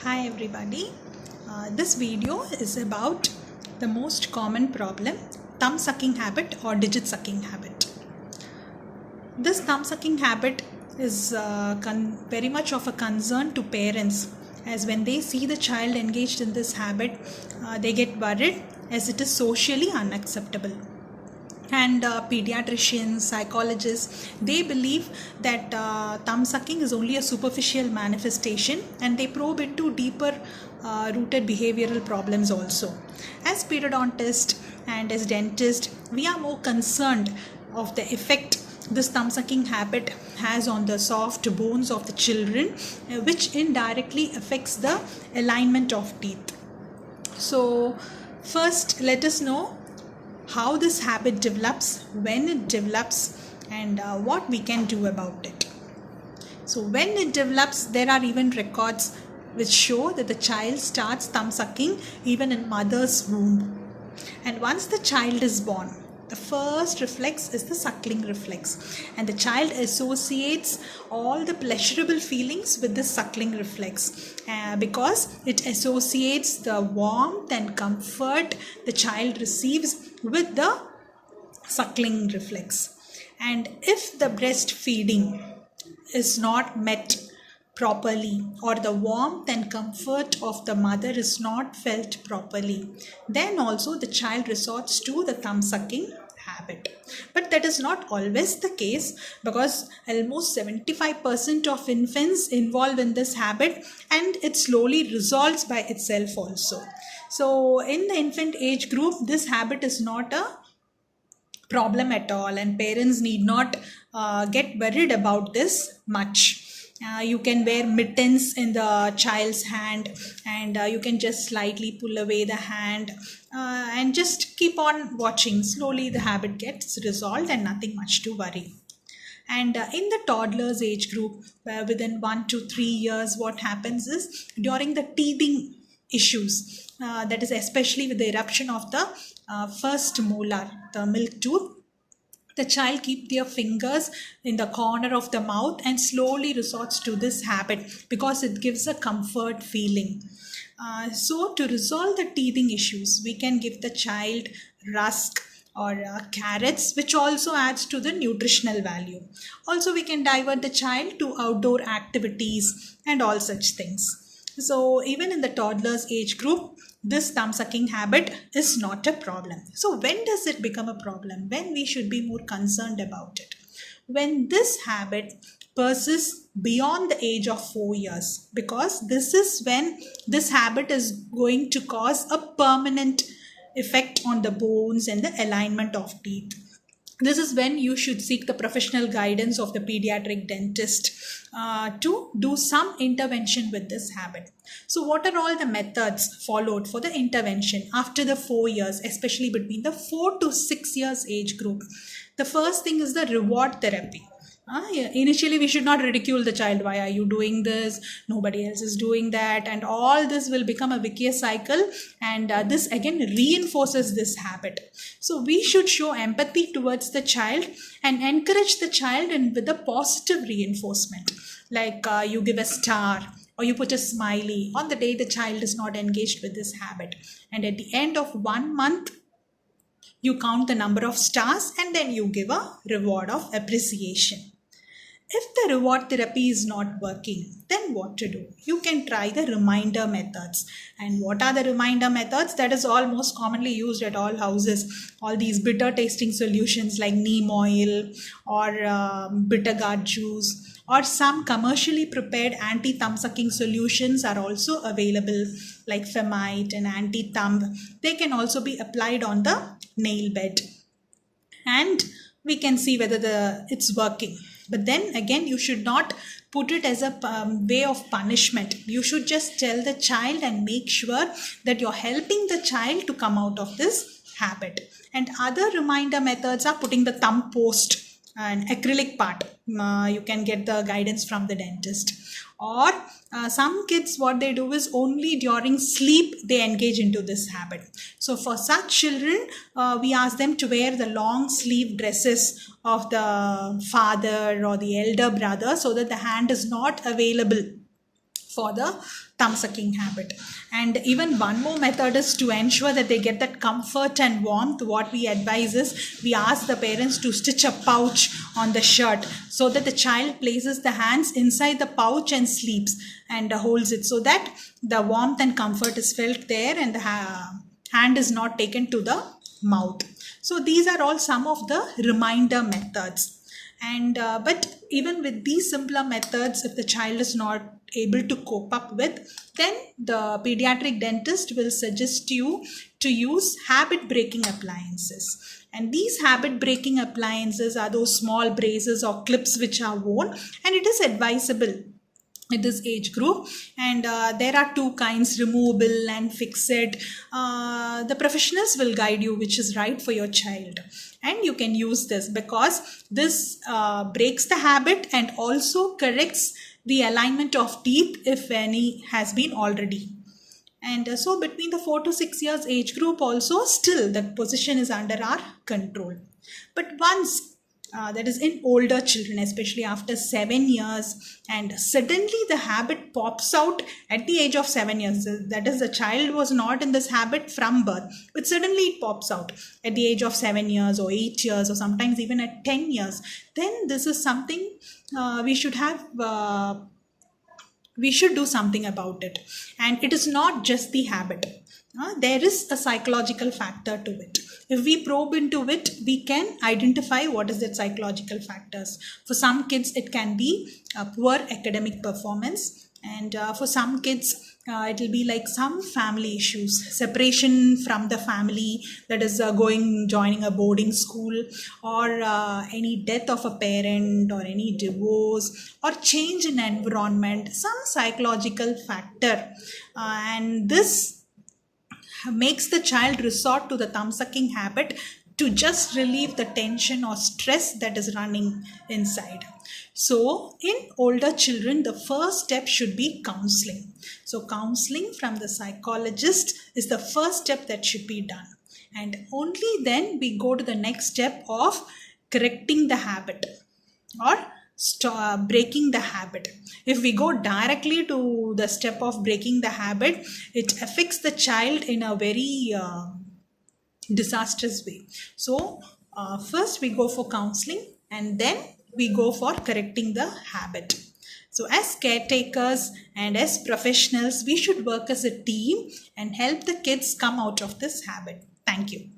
Hi everybody. This video is about the most common problem, thumb sucking habit or digit sucking habit. This thumb sucking habit is very much of a concern to parents, as when they see the child engaged in this habit, they get worried as it is socially unacceptable. And pediatricians, psychologists, they believe that thumb sucking is only a superficial manifestation, and they probe into deeper rooted behavioral problems also. As periodontists and as dentists, we are more concerned of the effect this thumb sucking habit has on the soft bones of the children, which indirectly affects the alignment of teeth. So first, let us know how this habit develops, when it develops, and what we can do about it. So when it develops, there are even records which show that the child starts thumb sucking even in mother's womb. And once the child is born, the first reflex is the suckling reflex, and the child associates all the pleasurable feelings with the suckling reflex because it associates the warmth and comfort the child receives with the suckling reflex. And if the breastfeeding is not met properly, or the warmth and comfort of the mother is not felt properly, then also the child resorts to the thumb sucking habit. But that is not always the case, because almost 75% of infants involved in this habit, and it slowly resolves by itself also. So in the infant age group, this habit is not a problem at all, and parents need not get worried about this much. You can wear mittens in the child's hand, and you can just slightly pull away the hand and just keep on watching. Slowly the habit gets resolved and nothing much to worry. And in the toddlers age group, within 1 to 3 years, what happens is during the teething issues, that is especially with the eruption of the first molar, the milk tooth, the child keep their fingers in the corner of the mouth and slowly resorts to this habit because it gives a comfort feeling. So to resolve the teething issues, we can give the child rusk or carrots, which also adds to the nutritional value. Also, we can divert the child to outdoor activities and all such things. So even in the toddlers age group, this thumb sucking habit is not a problem. So when does it become a problem? When we should be more concerned about it? When this habit persists beyond the age of 4 years, because this is when this habit is going to cause a permanent effect on the bones and the alignment of teeth. This is when you should seek the professional guidance of the pediatric dentist to do some intervention with this habit. So what are all the methods followed for the intervention after the 4 years, especially between the 4 to 6 years age group? The first thing is the reward therapy. Initially, we should not ridicule the child. Why are you doing this? Nobody else is doing that. And all this will become a vicious cycle. And this again reinforces this habit. So we should show empathy towards the child and encourage the child with a positive reinforcement. Like you give a star, or you put a smiley on the day the child is not engaged with this habit. And at the end of 1 month, you count the number of stars and then you give a reward of appreciation. If the reward therapy is not working, then what to do? You can try the reminder methods. And what are the reminder methods? That is all most commonly used at all houses. All these bitter tasting solutions like neem oil or bitter gourd juice, or some commercially prepared anti-thumb sucking solutions are also available, like Femite and anti-thumb. They can also be applied on the nail bed, and we can see whether it's working. But then again, you should not put it as a way of punishment. You should just tell the child and make sure that you're helping the child to come out of this habit. And other reminder methods are putting the thumb post, an acrylic part. You can get the guidance from the dentist. Or some kids, what they do is only during sleep they engage into this habit. So for such children, we ask them to wear the long sleeve dresses of the father or the elder brother, so that the hand is not available for the thumb sucking habit. And even one more method is to ensure that they get that comfort and warmth. What we advise is we ask the parents to stitch a pouch on the shirt so that the child places the hands inside the pouch and sleeps and holds it, so that the warmth and comfort is felt there and the hand is not taken to the mouth. So these are all some of the reminder methods. And but even with these simpler methods, if the child is not able to cope up with, then the pediatric dentist will suggest you to use habit breaking appliances. And these habit breaking appliances are those small braces or clips which are worn, and it is advisable in this age group. And there are two kinds, removable and fixed. The professionals will guide you which is right for your child, and you can use this because this breaks the habit and also corrects the alignment of teeth if any has been already. And so between the 4 to 6 years age group also, still the position is under our control. But once that is in older children, especially after 7 years, and suddenly the habit pops out at the age of 7 years. That is, the child was not in this habit from birth, but suddenly it pops out at the age of 7 years or 8 years or sometimes even at 10 years. Then this is something we should do something about it. And it is not just the habit. There is a psychological factor to it. If we probe into it, we can identify what is that psychological factors. For some kids, it can be poor academic performance. And for some kids, it will be like some family issues, separation from the family, that is joining a boarding school, or any death of a parent, or any divorce, or change in environment, some psychological factor. And this makes the child resort to the thumb sucking habit to just relieve the tension or stress that is running inside. So in older children, the first step should be counseling. So counseling from the psychologist is the first step that should be done. And only then we go to the next step of correcting the habit or breaking the habit. If we go directly to the step of breaking the habit, it affects the child in a very disastrous way. So first we go for counseling, and then we go for correcting the habit. So as caretakers and as professionals, we should work as a team and help the kids come out of this habit. Thank you.